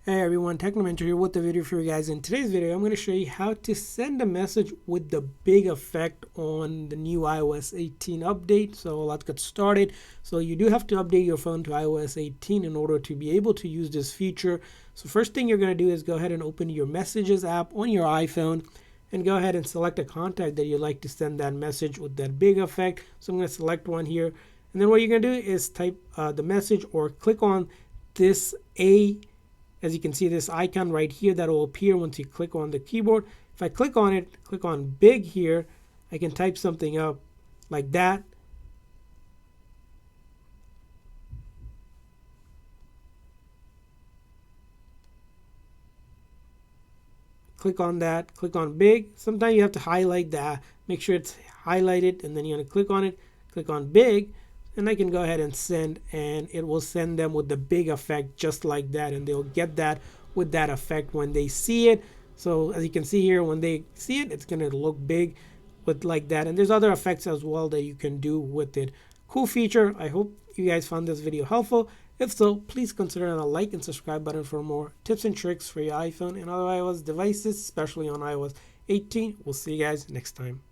Hey everyone, Technomentor here with the video for you guys. In today's video, I'm going to show you how to send a message with the big effect on the new iOS 18 update. So let's get started. So you do have to update your phone to iOS 18 in order to be able to use this feature. So first thing you're going to do is go ahead and open your Messages app on your iPhone and go ahead and select a contact that you'd like to send that message with that big effect. So I'm going to select one here. And then what you're going to do is type the message or click on this as you can see, this icon right here that will appear once you click on the keyboard. If I click on it, click on big here, I can type something up like that. Click on that, click on big. Sometimes you have to highlight that, make sure it's highlighted, and then you're going to click on it, click on big, and I can go ahead and send, and it will send them with the big effect just like that, and they'll get that with that effect when they see it. So as you can see here, when they see it, it's going to look big with like that. And there's other effects as well that you can do with it. Cool feature. I hope you guys found this video helpful. If so, please consider the like and subscribe button for more tips and tricks for your iPhone and other iOS devices, especially on iOS 18. We'll see you guys next time.